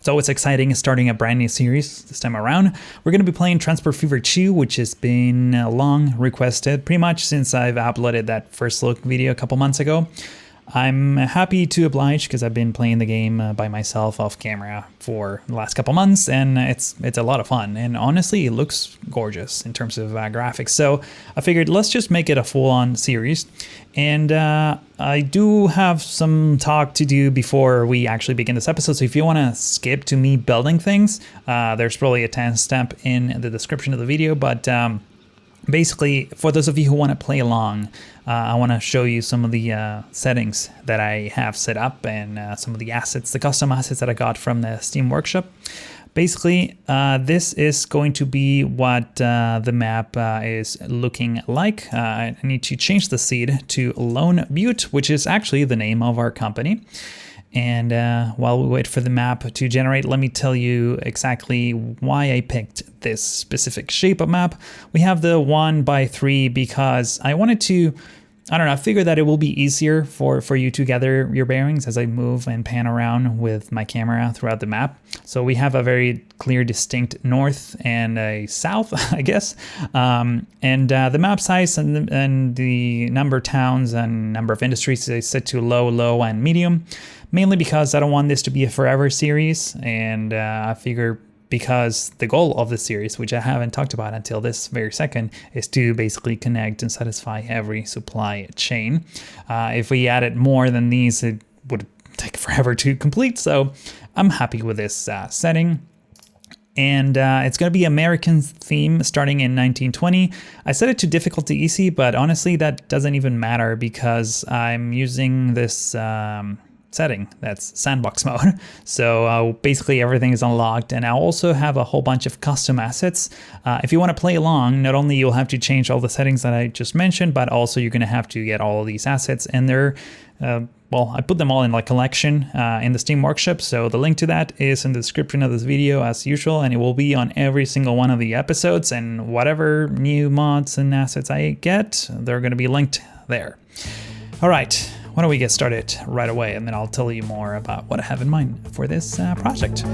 So it's exciting starting a brand new series this time around. We're going to be playing Transport Fever 2, which has been long requested pretty much since I've uploaded that first look video a couple months ago. I'm happy to oblige because I've been playing the game by myself off camera for the last couple months, and it's a lot of fun. And honestly, it looks gorgeous in terms of graphics. So I figured let's just make it a full-on series. And I do have some talk to do before we actually begin this episode. So if you want to skip to me building things, there's probably a timestamp in the description of the video. But basically, for those of you who want to play along, I want to show you some of the settings that I have set up and some of the assets, the custom assets that I got from the Steam Workshop. Basically, this is going to be what the map is looking like. I need to change the seed to Lone Butte, which is actually the name of our company. And while we wait for the map to generate, let me tell you exactly why I picked this specific shape of map. We have the 1x3 because I wanted to, I figured that it will be easier for you to gather your bearings as I move and pan around with my camera throughout the map. So we have a very clear, distinct north and a south, I guess. The map size and the number of towns and number of industries is set to low, low, and medium. Mainly because I don't want this to be a forever series, and I figure because the goal of the series, which I haven't talked about until this very second, is to basically connect and satisfy every supply chain. If we added more than these, it would take forever to complete, so I'm happy with this setting. And it's going to be American theme starting in 1920. I set it to difficulty easy, but honestly that doesn't even matter because I'm using this setting that's sandbox mode. So basically everything is unlocked, and I also have a whole bunch of custom assets. If you want to play along, not only you'll have to change all the settings that I just mentioned, but also you're going to have to get all of these assets, and they're well, I put them all in like collection in the Steam Workshop, so the link to that is in the description of this video as usual, and it will be on every single one of the episodes, and whatever new mods and assets I get, they're going to be linked there. All right. Why don't we get started right away, and then I'll tell you more about what I have in mind for this project.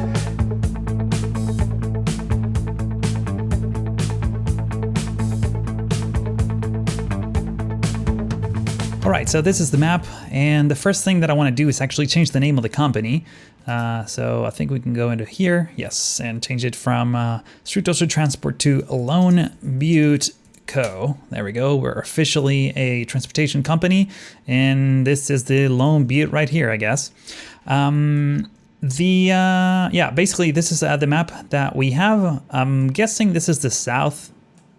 All right, so this is the map, and the first thing that I want to do is actually change the name of the company. So I think we can go into here, yes, and change it from Strutoso Transport to Lone Butte Co. There we go. We're officially a transportation company, and this is the Lone Butte right here, I guess. Basically this is the map that we have. I'm guessing this is the south,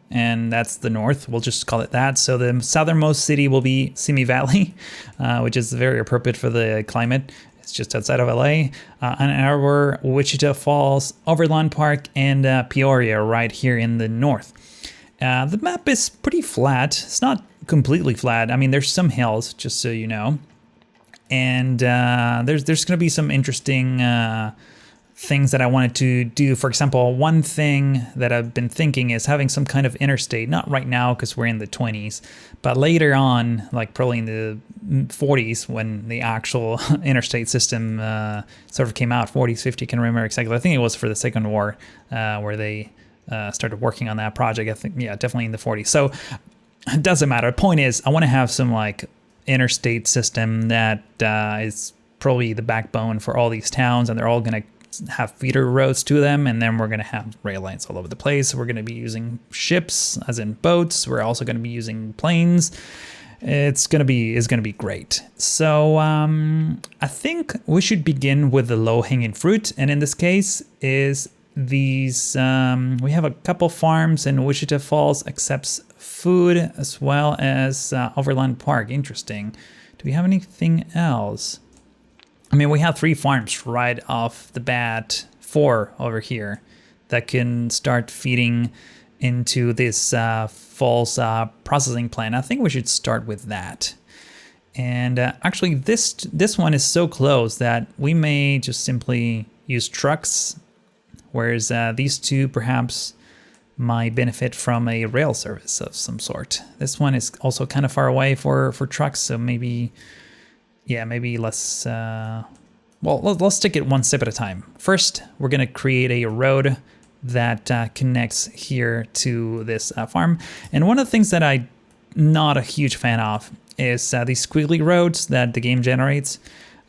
and that's the north. We'll just call it that. So the southernmost city will be Simi Valley, which is very appropriate for the climate. It's just outside of LA. Ann Arbor, Wichita Falls, Overland Park, and Peoria right here in the north. The map is pretty flat. It's not completely flat. I mean, there's some hills, just so you know. And there's going to be some interesting things that I wanted to do. For example, one thing that I've been thinking is having some kind of interstate. Not right now because we're in the 20s, but later on, like probably in the 40s when the actual interstate system sort of came out, 40s, 50, can't remember exactly. I think it was for the Second War where they started working on that project. I think, yeah, definitely in the 40s. So it doesn't matter. The point is, I want to have some like interstate system that is probably the backbone for all these towns, and they're all going to have feeder roads to them, and then we're going to have rail lines all over the place. We're going to be using ships, as in boats. We're also going to be using planes. It's going to be great. So I think we should begin with the low-hanging fruit, and in this case is these. We have a couple farms, and Wichita Falls accepts food as well as Overland Park. Interesting. Do we have anything else? I mean, we have 3 farms right off the bat, 4 over here, that can start feeding into this falls processing plant. I think we should start with that. And actually, this one is so close that we may just simply use trucks, whereas these 2 perhaps might benefit from a rail service of some sort. This one is also kind of far away for trucks, so maybe, yeah, maybe let's well, let's take it one step at a time. First, we're gonna create a road that connects here to this farm. And one of the things that I'm not a huge fan of is these squiggly roads that the game generates.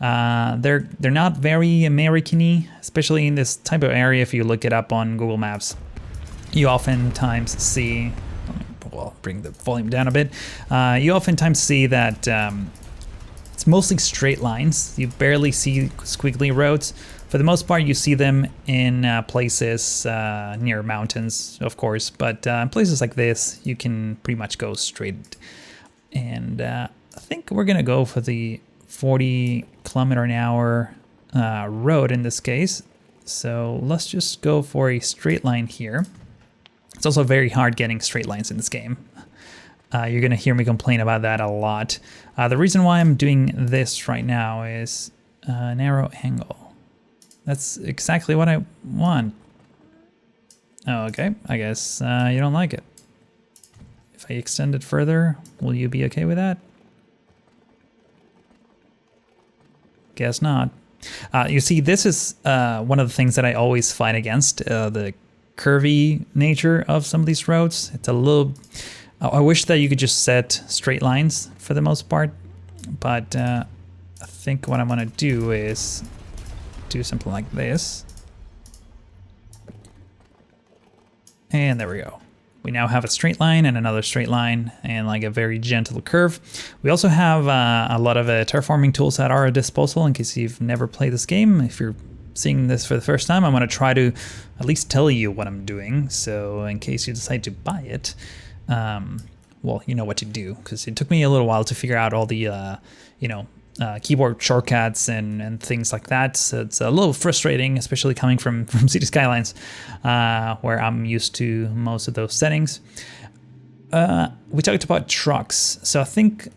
They're not very American-y, especially in this type of area. If you look it up on Google Maps, you oftentimes see, well, bring the volume down a bit. You oftentimes see that it's mostly straight lines. You barely see squiggly roads. For the most part, you see them in places near mountains, of course, but places like this, you can pretty much go straight. And I think we're gonna go for the 40-kilometer-an-hour road in this case. So let's just go for a straight line here. It's also very hard getting straight lines in this game. You're gonna hear me complain about that a lot. The reason why I'm doing this right now is narrow angle. That's exactly what I want. Oh, okay, I guess you don't like it. If I extend it further, will you be okay with that? Guess not. You see, this is one of the things that I always fight against, the curvy nature of some of these roads. It's a little... I wish that you could just set straight lines for the most part, but I think what I'm gonna do is do something like this. And there we go. We now have a straight line and another straight line and like a very gentle curve. We also have a lot of terraforming tools at our disposal in case you've never played this game. If you're seeing this for the first time, I'm gonna try to at least tell you what I'm doing. So in case you decide to buy it, well, you know what to do, because it took me a little while to figure out all the, keyboard shortcuts and things like that. So it's a little frustrating, especially coming from City Skylines, where I'm used to most of those settings. We talked about trucks, so I think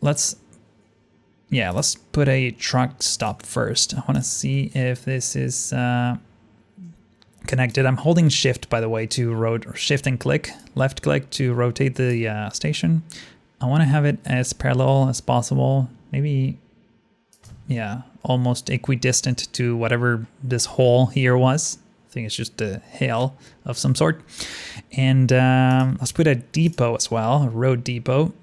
let's put a truck stop first. I want to see if this is connected. I'm holding shift, by the way, to shift and click, left click to rotate the station. I want to have it as parallel as possible, maybe, yeah, almost equidistant to whatever this hole here was. I think it's just a hill of some sort. And let's put a depot as well, a road depot.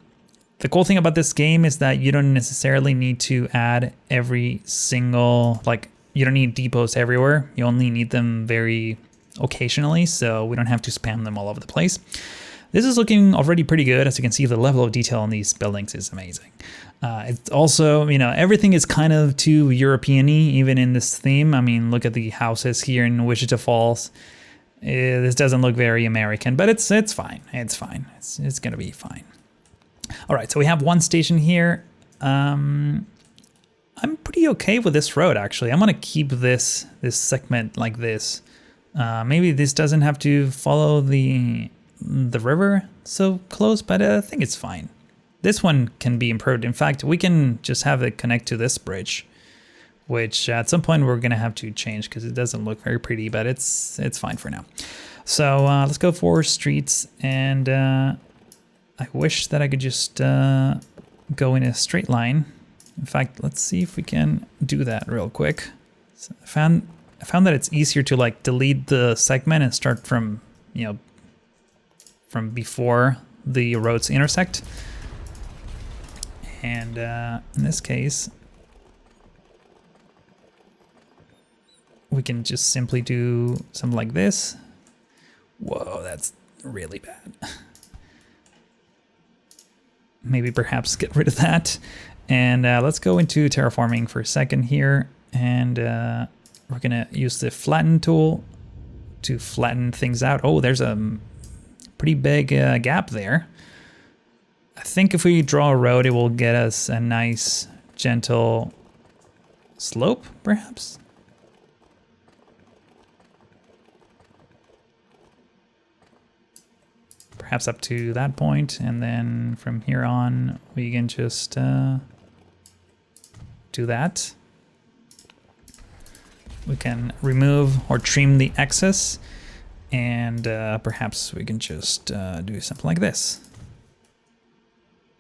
The cool thing about this game is that you don't necessarily need to add every single, you don't need depots everywhere. You only need them very occasionally, so we don't have to spam them all over the place. This is looking already pretty good. As you can see, the level of detail on these buildings is amazing. It's also, everything is kind of too European-y, even in this theme. I mean, look at the houses here in Wichita Falls. This doesn't look very American, but it's fine. It's fine. It's gonna be fine. All right, so we have one station here. I'm pretty okay with this road, actually. I'm gonna keep this segment like this. Maybe this doesn't have to follow the river so close, but I think it's fine. This one can be improved. In fact, we can just have it connect to this bridge, which at some point we're gonna have to change because it doesn't look very pretty, but it's fine for now. So let's go for streets, and I wish that I could just go in a straight line. In fact, let's see if we can do that real quick. So I found that it's easier to delete the segment and start from, from before the roads intersect. And in this case, we can just simply do something like this. Whoa, that's really bad. Maybe perhaps get rid of that. And let's go into terraforming for a second here. And we're gonna use the flatten tool to flatten things out. Oh, there's a pretty big gap there. I think if we draw a road, it will get us a nice, gentle slope, perhaps. Perhaps up to that point, and then from here on, we can just do that. We can remove or trim the excess, and perhaps we can just do something like this.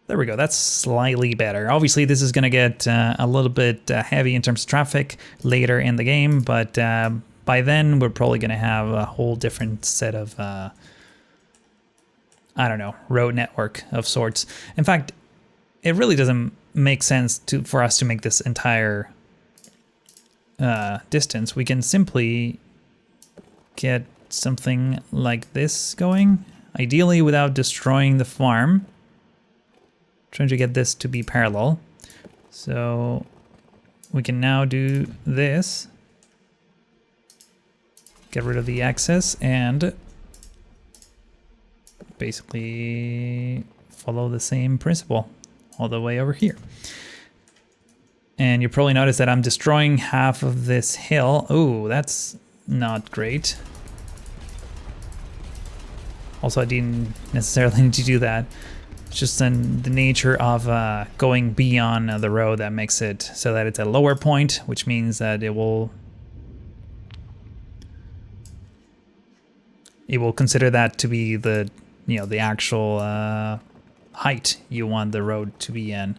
There we go, that's slightly better. Obviously, this is going to get a little bit heavy in terms of traffic later in the game, but by then we're probably going to have a whole different set of, I don't know, road network of sorts. In fact, it really doesn't make sense for us to make this entire distance. We can simply get something like this going, ideally without destroying the farm. Trying to get this to be parallel. So we can now do this. Get rid of the excess and basically follow the same principle all the way over here. And you probably notice that I'm destroying half of this hill. Oh, that's not great. Also, I didn't necessarily need to do that. It's just the nature of going beyond the road that makes it so that it's a lower point, which means that it will consider that to be the, you know, the actual height you want the road to be in.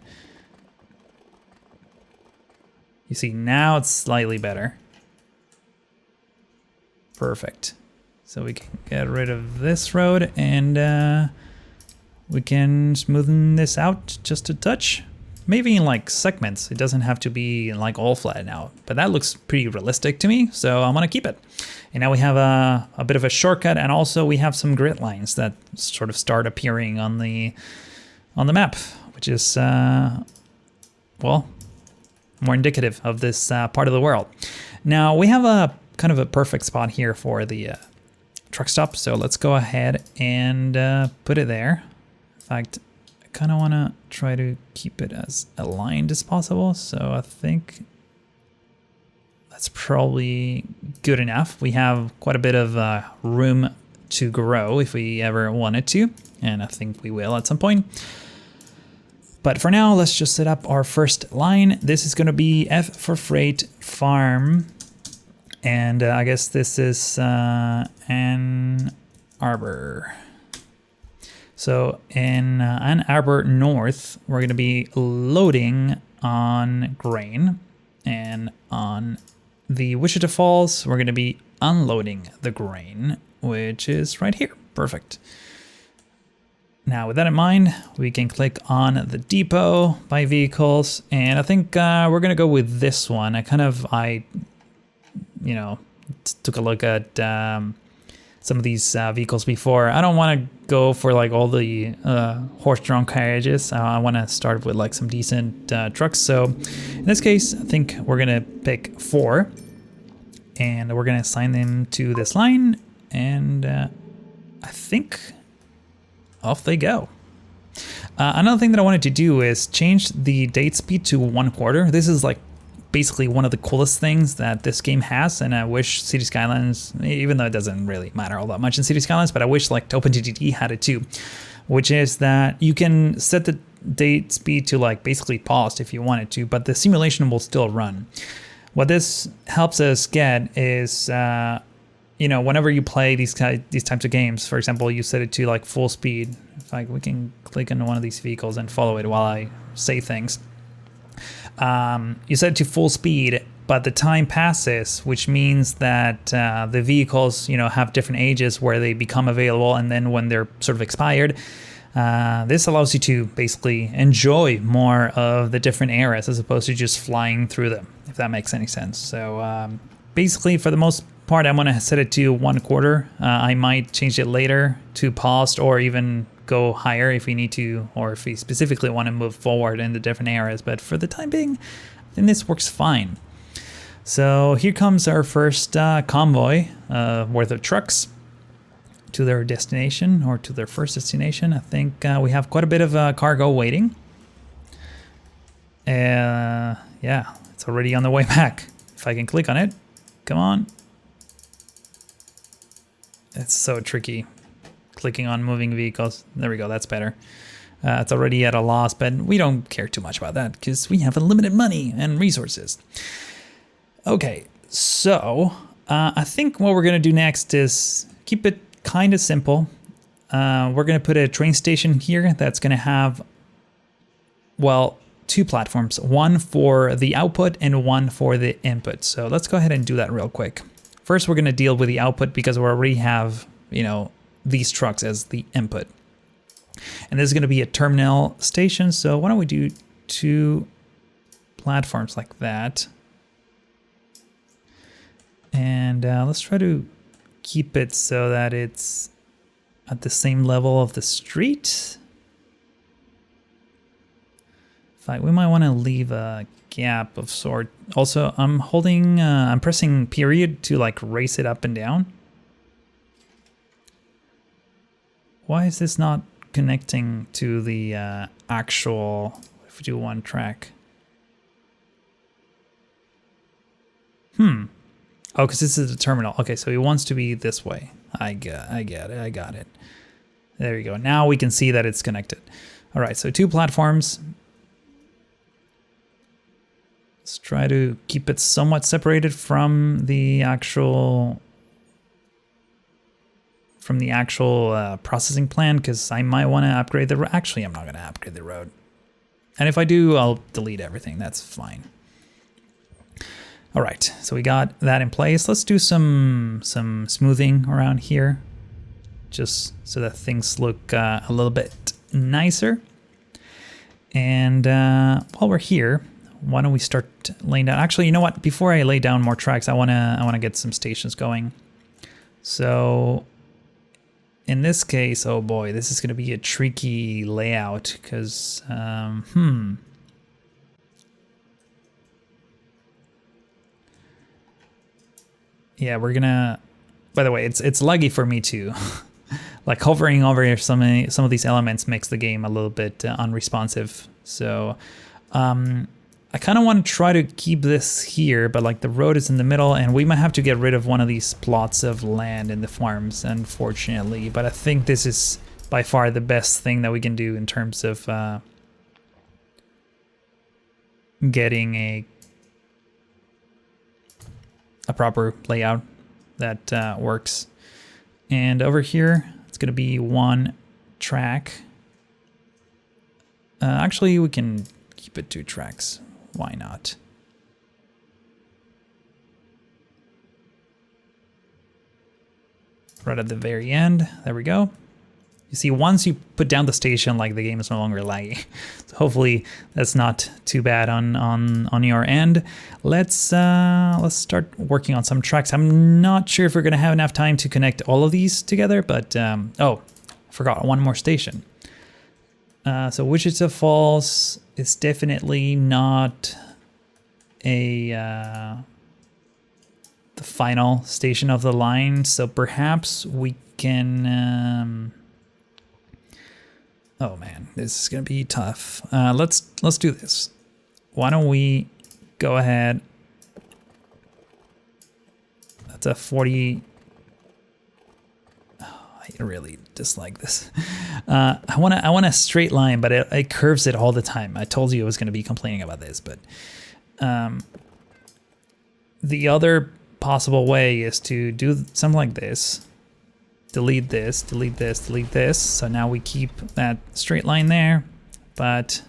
You see, now it's slightly better. Perfect. So we can get rid of this road and we can smoothen this out just a touch. Maybe in like segments. It doesn't have to be like all flattened out, but that looks pretty realistic to me, so I'm gonna keep it. And now we have a bit of a shortcut, and also we have some grid lines that sort of start appearing on the map, which is well, more indicative of this part of the world. Now we have a kind of a perfect spot here for the truck stop, so let's go ahead and put it there. In fact, I kind of want to try to keep it as aligned as possible, so I think that's probably good enough. We have quite a bit of room to grow if we ever wanted to, and I think we will at some point. But for now, let's just set up our first line. This is going to be F for freight farm, and I guess this is Ann Arbor. So in Ann Arbor North, we're going to be loading on grain, and on the Wichita Falls, we're going to be unloading the grain, which is right here. Perfect. Now, with that in mind, we can click on the depot by vehicles, and I think we're going to go with this one. I you know, took a look at some of these vehicles before. I don't want to go for like all the horse-drawn carriages. I want to start with like some decent trucks. So in this case, I think we're going to pick 4, and we're going to assign them to this line, and I think off they go. Another thing that I wanted to do is change the date speed to 1/4. This is like basically one of the coolest things that this game has, and I wish City Skylines, even though it doesn't really matter all that much in City Skylines, but I wish like OpenGTT had it too, which is that you can set the date speed to like basically paused if you wanted to, but the simulation will still run. What this helps us get is you know, whenever you play these types of games, for example, you set it to like full speed. In fact, we can click on one of these vehicles and follow it while I say things. You set it to full speed, but the time passes, which means that the vehicles, you know, have different ages where they become available, and then when they're sort of expired, this allows you to basically enjoy more of the different eras as opposed to just flying through them, if that makes any sense. So basically, for the most part, I'm going to set it to 1/4. I might change it later to paused, or even go higher if we need to, or if we specifically want to move forward in the different areas. But for the time being, then this works fine. So here comes our first convoy worth of trucks to their destination, or to their first destination. I think we have quite a bit of cargo waiting. Yeah, it's already on the way back. If I can click on it, come on. It's so tricky. Clicking on moving vehicles. There we go, that's better. It's already at a loss, but we don't care too much about that because we have unlimited money and resources. Okay, so I think what we're going to do next is keep it kind of simple. We're going to put a train station here that's going to have well, two platforms, one for the output and one for the input. So let's go ahead and do that real quick. First, we're going to deal with the output because we already have, you know, these trucks as the input. And this is going to be a terminal station. So why don't we do two platforms like that? And let's try to keep it so that it's at the same level of the street. In fact, we might want to leave a gap of sort. Also, I'm pressing period to like raise it up and down. Why is this not connecting to the actual, if we do one track? Oh, because this is the terminal. Okay, so he wants to be this way. I get it. I got it. There you go. Now we can see that it's connected. All right, so two platforms. Let's try to keep it somewhat separated from the actual processing plan, because I might want to upgrade the road. Actually, I'm not going to upgrade the road. And if I do, I'll delete everything. That's fine. All right, so we got that in place. Let's do some smoothing around here, just so that things look a little bit nicer. And while we're here, why don't we start laying down? Actually, you know what? Before I lay down more tracks, I wanna get some stations going. So in this case, oh boy, this is gonna be a tricky layout because yeah, we're gonna, by the way, it's laggy for me too. Like hovering over some of these elements makes the game a little bit unresponsive. So I kind of want to try to keep this here, but like the road is in the middle and we might have to get rid of one of these plots of land in the farms, unfortunately. But I think this is by far the best thing that we can do in terms of getting a proper layout that works. And over here, it's going to be one track. Actually, we can keep it two tracks. Why not? Right at the very end. There we go. You see, once you put down the station, like the game is no longer laggy. So hopefully that's not too bad on your end. Let's start working on some tracks. I'm not sure if we're gonna have enough time to connect all of these together, but oh, I forgot one more station. So Wichita Falls is definitely not the final station of the line. So perhaps we can. Oh man, this is gonna be tough. Let's do this. Why don't we go ahead? That's a 40. Oh, I really dislike this. I want a straight line, but it curves it all the time. I told you I was gonna be complaining about this, but the other possible way is to do something like this. Delete this, delete this, delete this. So now we keep that straight line there, but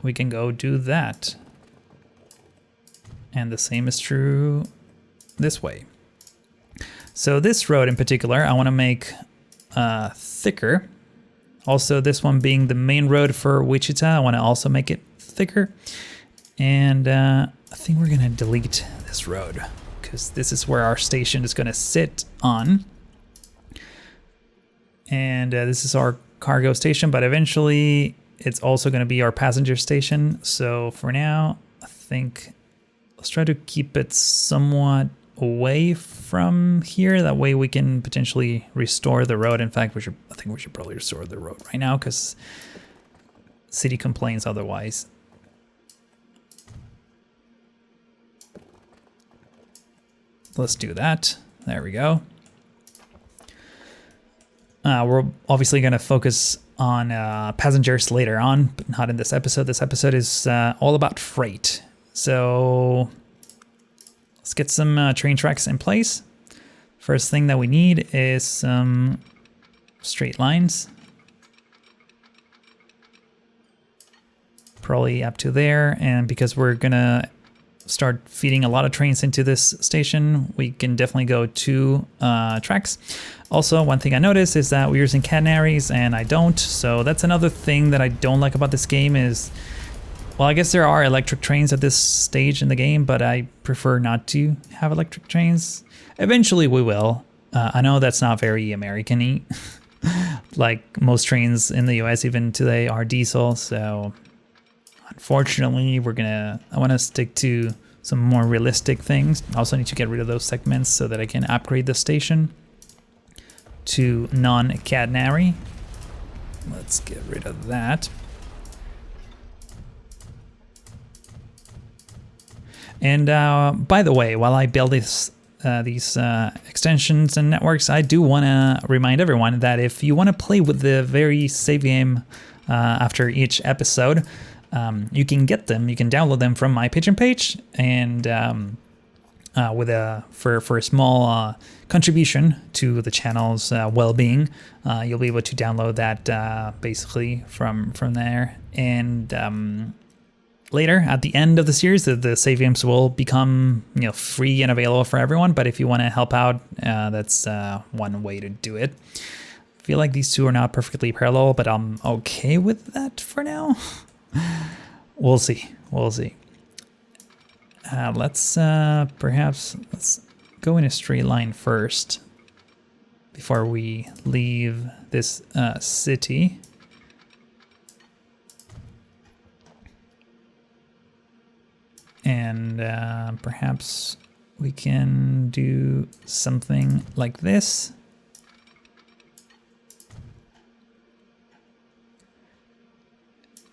we can go do that. And the same is true this way. So this road in particular, I want to make thicker. Also, this one being the main road for Wichita, I want to also make it thicker. And I think we're going to delete this road, because this is where our station is going to sit on. And this is our cargo station, but eventually it's also going to be our passenger station. So for now, I think let's try to keep it somewhat away from here. That way we can potentially restore the road. In fact, I think we should probably restore the road right now, because city complains otherwise. Let's do that. There we go. We're obviously going to focus on passengers later on, but not in this episode. This episode is all about freight. So let's get some train tracks in place. First thing that we need is some straight lines. probably up to there. And because we're gonna start feeding a lot of trains into this station, we can definitely go 2 tracks. Also, one thing I noticed is that we're using catenaries and I don't, so that's another thing that I don't like about this game is, well, I guess there are electric trains at this stage in the game, but I prefer not to have electric trains. Eventually we will. I know that's not very American-y. Like most trains in the US even today are diesel, so unfortunately I want to stick to some more realistic things. I also need to get rid of those segments so that I can upgrade the station to non-catenary. Let's get rid of that. And by the way, while I build these extensions and networks, I do want to remind everyone that if you want to play with the very save game after each episode, you can get them. You can download them from my Patreon page, and for a small contribution to the channel's well-being, you'll be able to download that basically from there. And later, at the end of the series, the save games will become free and available for everyone. But if you want to help out, that's one way to do it. I feel like these two are not perfectly parallel, but I'm okay with that for now. We'll see. We'll see. Let's go in a straight line first before we leave this city. And perhaps we can do something like this.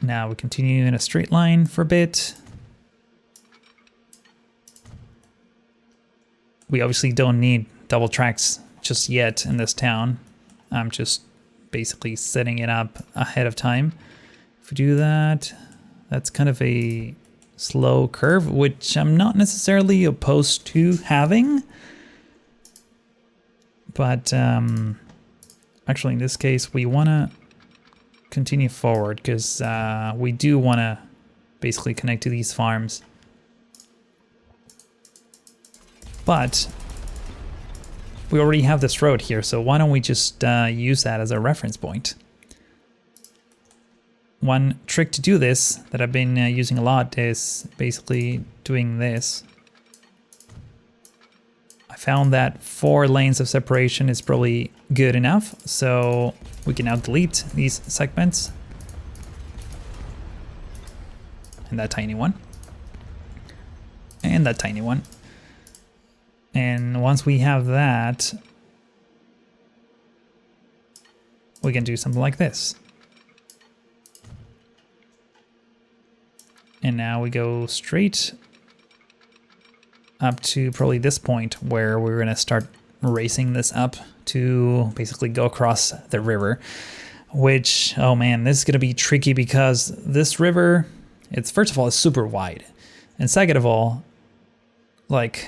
Now we continue in a straight line for a bit. We obviously don't need double tracks just yet in this town. I'm just basically setting it up ahead of time. If we do that, that's kind of a slow curve, which I'm not necessarily opposed to having. But actually in this case, we want to continue forward because we do want to basically connect to these farms. But we already have this road here, so why don't we just use that as a reference point? One trick to do this that I've been using a lot is basically doing this. I found that 4 lanes of separation is probably good enough, so we can now delete these segments. And that tiny one. And that tiny one. And once we have that, we can do something like this. And now we go straight up to probably this point where we're going to start racing this up to basically go across the river, which, oh man, this is going to be tricky because this river, it's first of all, it's super wide. And second of all, like,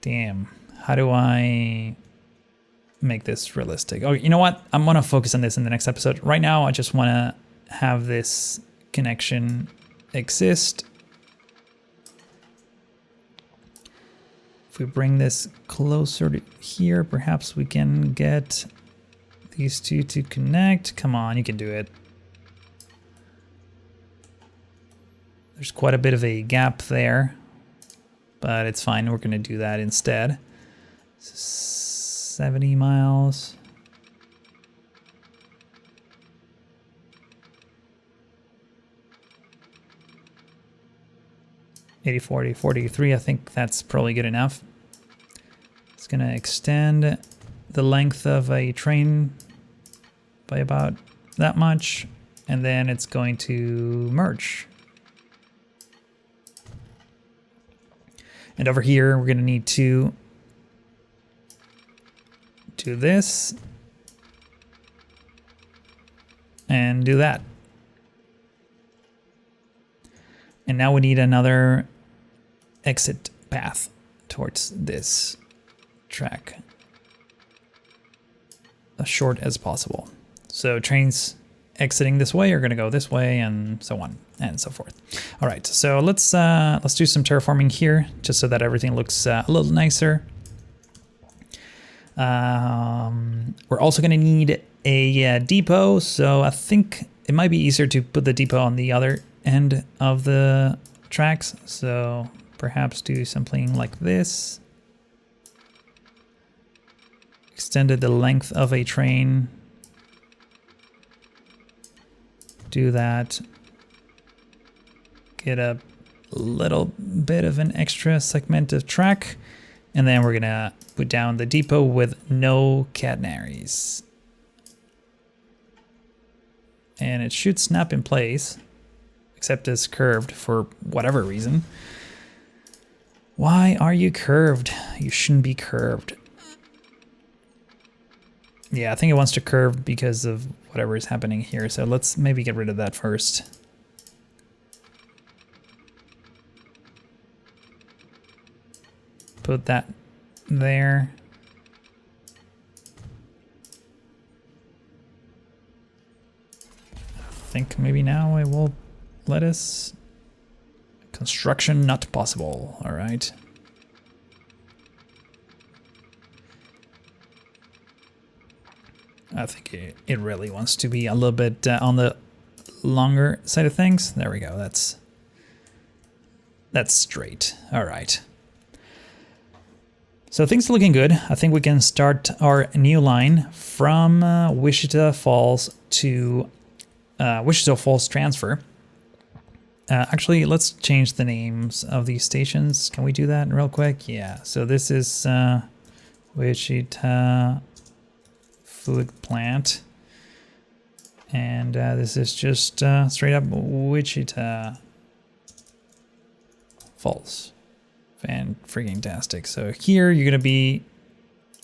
damn, how do I make this realistic? Oh, you know what? I'm going to focus on this in the next episode. Right now, I just want to have this connection exist. If we bring this closer to here, perhaps we can get these two to connect. Come on, you can do it. There's quite a bit of a gap there, but it's fine. We're going to do that instead. 70 miles. $80, $40, $43, I think that's probably good enough. It's going to extend the length of a train by about that much, and then it's going to merge. And over here, we're going to need to do this and do that. And now we need another exit path towards this track, as short as possible. So trains exiting this way are going to go this way, and so on and so forth. All right, so let's do some terraforming here, just so that everything looks a little nicer. We're also going to need a depot, so I think it might be easier to put the depot on the other end of the tracks. So perhaps do something like this. Extended the length of a train. Do that. Get a little bit of an extra segment of track. And then we're gonna put down the depot with no catenaries. And it should snap in place, except it's curved for whatever reason. Why are you curved? You shouldn't be curved. Yeah, I think it wants to curve because of whatever is happening here. So let's maybe get rid of that first. Put that there. I think maybe now it will let us. Construction not possible. All right. I think it really wants to be a little bit on the longer side of things. There we go. That's straight. All right. So things are looking good. I think we can start our new line from Wichita Falls to Wichita Falls transfer. Actually, let's change the names of these stations. Can we do that real quick? Yeah. So this is Wichita Food Plant, and this is just straight up Wichita Falls. Freaking-tastic. So here you're gonna be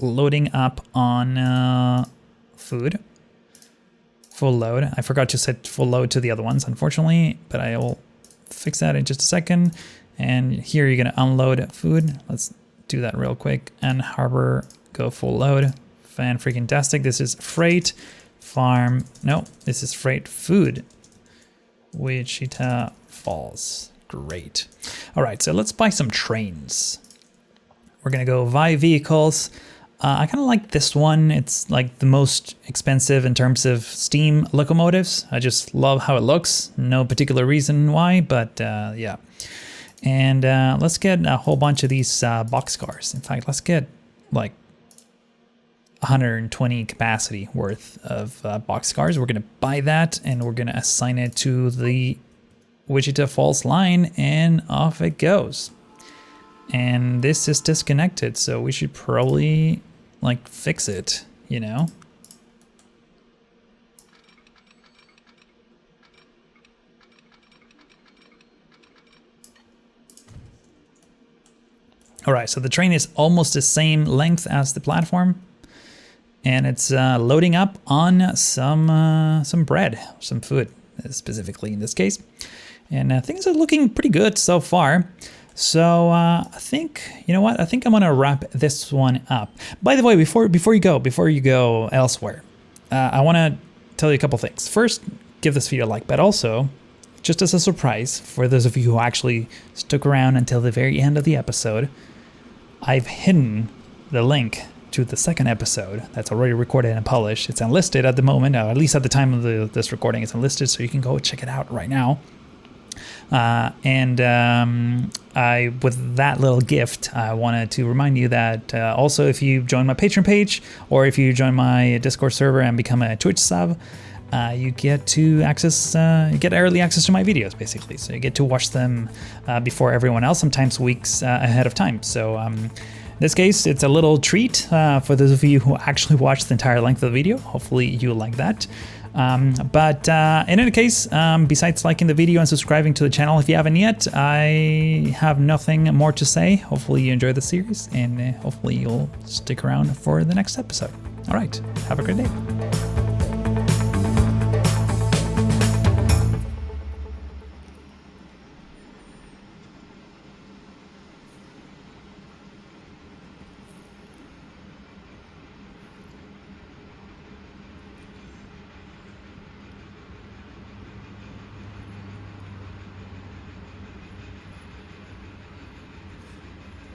loading up on food, full load. I forgot to set full load to the other ones, unfortunately, but I will fix that in just a second. And here you're gonna unload food. Let's do that real quick. And harbor, go full load. Freaking-tastic. This is freight farm. No, this is freight food. Wichita Falls. Great. All right, so let's buy some trains. We're gonna go buy vehicles. I kind of like this one. It's like the most expensive in terms of steam locomotives. I just love how it looks. No particular reason why, but yeah. And let's get a whole bunch of these boxcars. In fact, let's get like 120 capacity worth of boxcars. We're gonna buy that and we're gonna assign it to the Wichita Falls line, and off it goes. And this is disconnected, so we should probably like fix it, you know? All right, so the train is almost the same length as the platform, and it's loading up on some bread, some food, specifically in this case. And things are looking pretty good so far. So I think, you know what? I think I'm gonna wrap this one up. By the way, before you go elsewhere, I wanna tell you a couple things. First, give this video a like, but also, just as a surprise for those of you who actually stuck around until the very end of the episode, I've hidden the link to the second episode that's already recorded and published. It's unlisted at the moment, or at least at the time of this recording, it's unlisted, so you can go check it out right now. With that little gift, I wanted to remind you that also if you join my Patreon page or if you join my Discord server and become a Twitch sub, you get to you get early access to my videos, basically. So you get to watch them before everyone else, sometimes weeks ahead of time. So in this case, it's a little treat for those of you who actually watch the entire length of the video. Hopefully you like that. But in any case, besides liking the video and subscribing to the channel if you haven't yet, I have nothing more to say. Hopefully you enjoy the series, and hopefully you'll stick around for the next episode. All right, have a great day.